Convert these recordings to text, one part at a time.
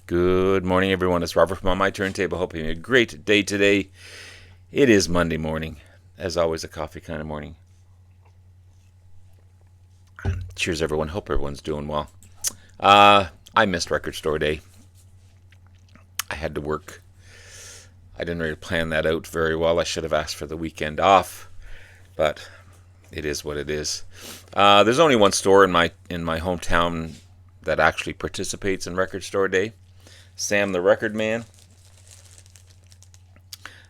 Good morning, everyone. It's Robert from On My Turntable. Hope you're having a great day today. It is Monday morning. As always, a coffee kind of morning. Cheers, everyone. Hope everyone's doing well. I missed Record Store Day. I had to work. I didn't really plan that out very well. I should have asked for the weekend off, but it is what it is. There's only one store in my hometown that actually participates in Record Store Day. Sam the Record Man.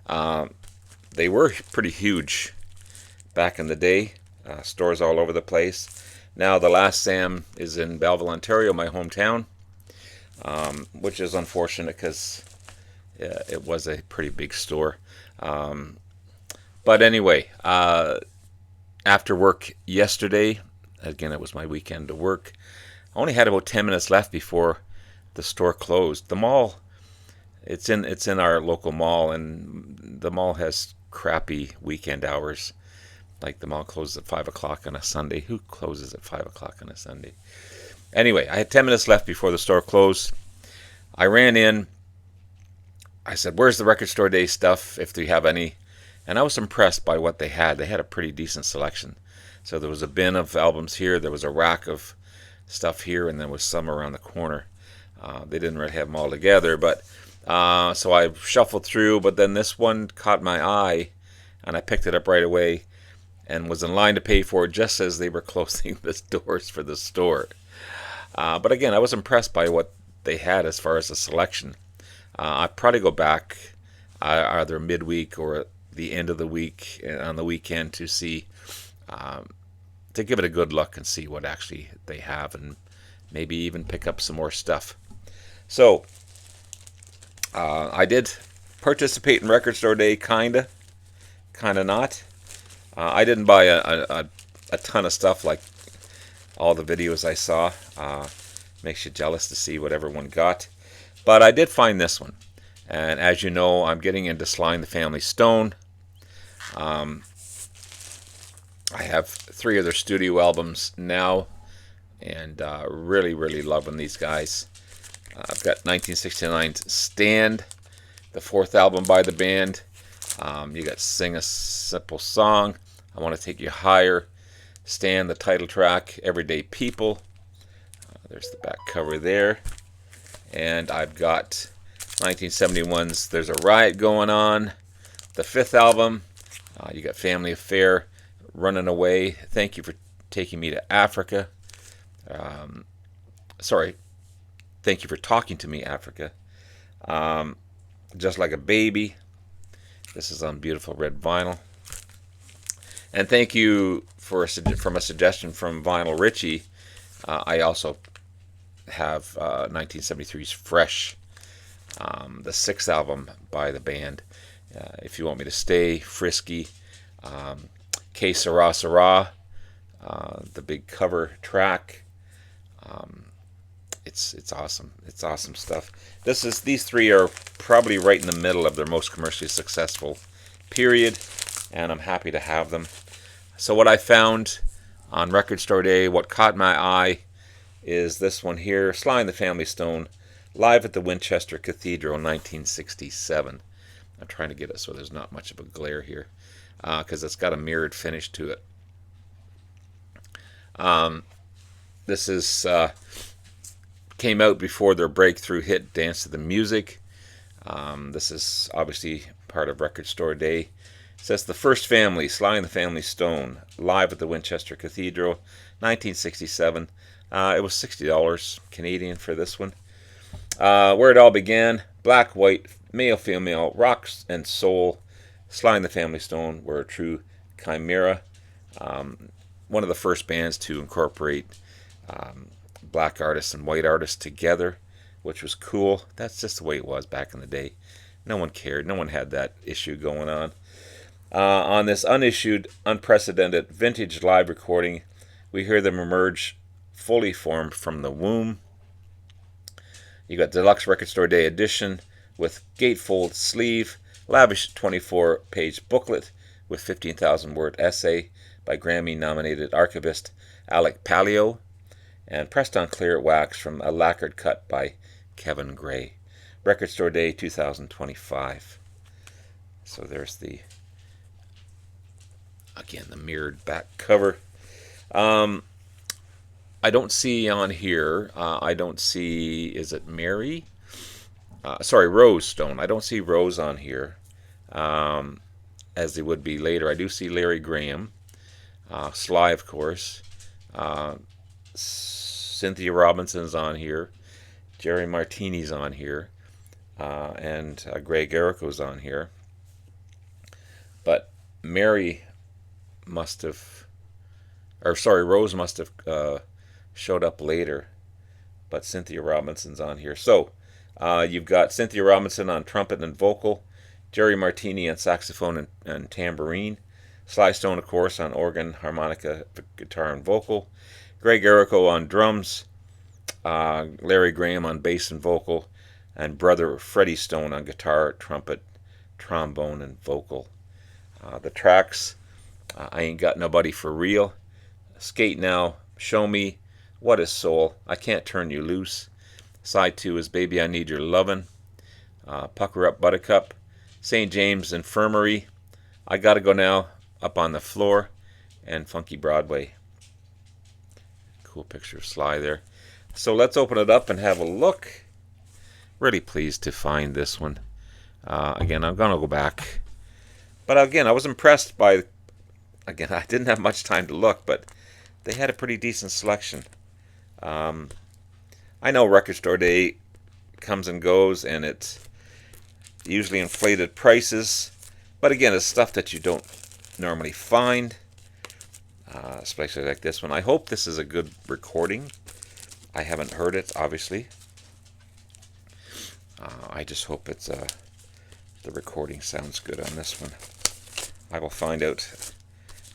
They were pretty huge back in the day. Stores all over the place. Now the last Sam is in Belleville, Ontario, my hometown, which is unfortunate because it was a pretty big store. But anyway, after work yesterday, again it was my weekend to work, I only had about 10 minutes left before the store closed. The mall, it's in our local mall, and the mall has crappy weekend hours. Like the mall closes at 5 o'clock on a Sunday. Who closes at 5 o'clock on a Sunday? Anyway, I had 10 minutes left before the store closed. I ran in. I said, "Where's the Record Store Day stuff, if they have any?" And I was impressed by what they had. They had a pretty decent selection. So there was a bin of albums here. There was a rack of stuff here, and there was some around the corner. They didn't really have them all together, but so I shuffled through. But then this one caught my eye, and I picked it up right away, and was in line to pay for it just as they were closing the doors for the store. But again, I was impressed by what they had as far as the selection. I'd probably go back either midweek or at the end of the week on the weekend to see, to give it a good look and see what actually they have, and maybe even pick up some more stuff. So I did participate in Record Store Day, kinda not. I didn't buy a ton of stuff like all the videos I saw. Makes you jealous to see what everyone got. But I did find this one. And as you know, I'm getting into Sly and the Family Stone. I have 3 of their studio albums now, and really, really loving these guys. I've got 1969's Stand, the 4th album by the band. You got Sing a Simple Song, I Want to Take You Higher, Stand, the title track, Everyday People. There's the back cover there. And I've got 1971's There's a Riot Going On, the 5th album. You got Family Affair, Running Away, Thank You for Taking Me to Africa. Thank You for Talking to Me, Africa. Just Like a Baby. This is on beautiful red vinyl. And thank you from a suggestion from Vinyl Richie. I also have 1973's Fresh, the 6th album by the band. If You Want Me to Stay, Frisky, Que Sera Sera, the big cover track. It's awesome. It's awesome stuff. These 3 are probably right in the middle of their most commercially successful period, and I'm happy to have them. So what I found on Record Store Day, what caught my eye, is this one here, Sly and the Family Stone, live at the Winchester Cathedral in 1967. I'm trying to get it so there's not much of a glare here, because it's got a mirrored finish to it. This is came out before their breakthrough hit Dance to the Music. This is obviously part of Record Store Day. It says The First Family, Sly and the Family Stone, live at the Winchester Cathedral, 1967. It was $60 Canadian for this one. Where it all began, black, white, male, female, rock and soul, Sly and the Family Stone were a true chimera. One of the first bands to incorporate black artists and white artists together, which was cool. That's just the way it was back in the day. No one cared. No one had that issue going on. On this unissued, unprecedented vintage live recording, we hear them emerge fully formed from the womb. You got Deluxe Record Store Day edition with gatefold sleeve, lavish 24-page booklet with 15,000-word essay by Grammy-nominated archivist Alec Palio, and pressed on clear wax from a lacquered cut by Kevin Gray. Record Store Day 2025. So there's the, again, the mirrored back cover. I don't see on here, I don't see, is it Mary? Sorry, Rose Stone. I don't see Rose on here, as they would be later. I do see Larry Graham, Sly, of course. Cynthia Robinson's on here. Jerry Martini's on here. And Greg Errico's on here. But Mary must have, or sorry, Rose must have showed up later. But Cynthia Robinson's on here. So you've got Cynthia Robinson on trumpet and vocal, Jerry Martini on saxophone and tambourine, Sly Stone, of course, on organ, harmonica, guitar, and vocal, Greg Errico on drums, Larry Graham on bass and vocal, and brother Freddie Stone on guitar, trumpet, trombone, and vocal. The tracks, I Ain't Got Nobody for Real, Skate Now, Show Me, What Is Soul, I Can't Turn You Loose. Side 2 is Baby I Need Your Lovin', Pucker Up Buttercup, St. James Infirmary, I Gotta Go Now, Up on the Floor, and Funky Broadway. Cool picture of Sly there. So let's open it up and have a look. Really pleased to find this one. Again, I'm going to go back. But again, I was impressed by, again, I didn't have much time to look, but they had a pretty decent selection. I know Record Store Day comes and goes, and it's usually inflated prices. But again, it's stuff that you don't normally find, especially like this one. I hope this is a good recording. I haven't heard it, obviously. I just hope it's the recording sounds good on this one. I will find out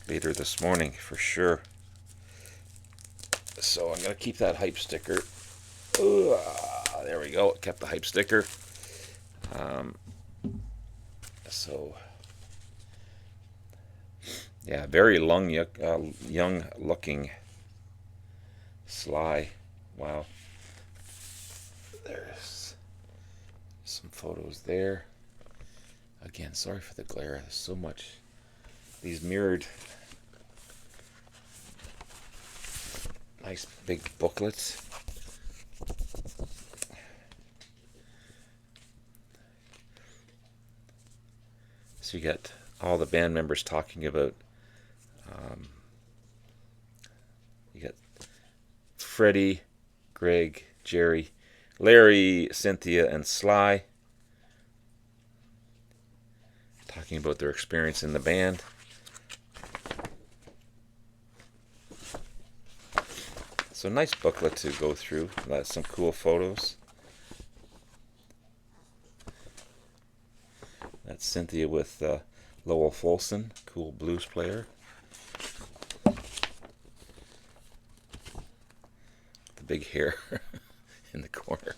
later this morning for sure. So I'm going to keep that hype sticker. Ooh, there we go. Kept the hype sticker. So, yeah, very young looking Sly. Wow. There's some photos there. Again, sorry for the glare. There's so much. These mirrored, nice big booklets. So you got all the band members talking about, you got Freddie, Greg, Jerry, Larry, Cynthia, and Sly talking about their experience in the band. So nice booklet to go through. That's some cool photos. That's Cynthia with Lowell Folsom, cool blues player. The big hair in the corner.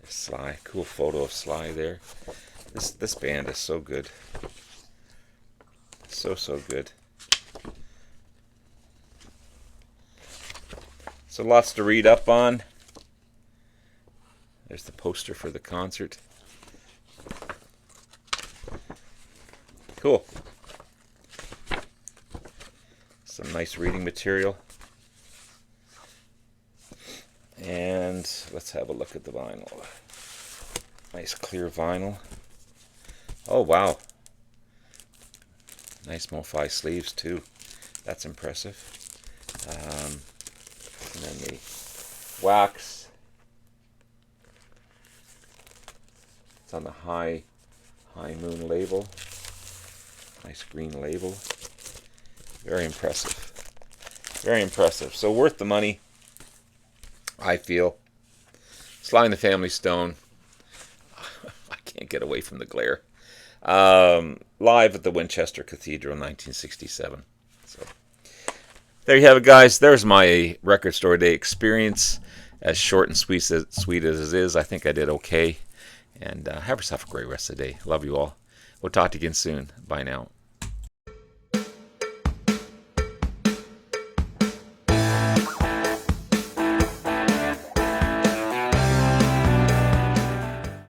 There's Sly, cool photo of Sly there. This band is so good. So good. So lots to read up on. There's the poster for the concert. Cool. Some nice reading material. And let's have a look at the vinyl. Nice clear vinyl. Oh, wow. Nice MoFi sleeves, too. That's impressive. And then the wax. It's on the High Moon label. Nice green label. Very impressive. Very impressive. So worth the money, I feel. Sly and the Family Stone. I can't get away from the glare. Live at the Winchester Cathedral in 1967. So there you have it, guys. There's my Record Store Day experience. As short and sweet as it is, I think I did okay. And have yourself a great rest of the day. Love you all. We'll talk to you again soon. Bye now.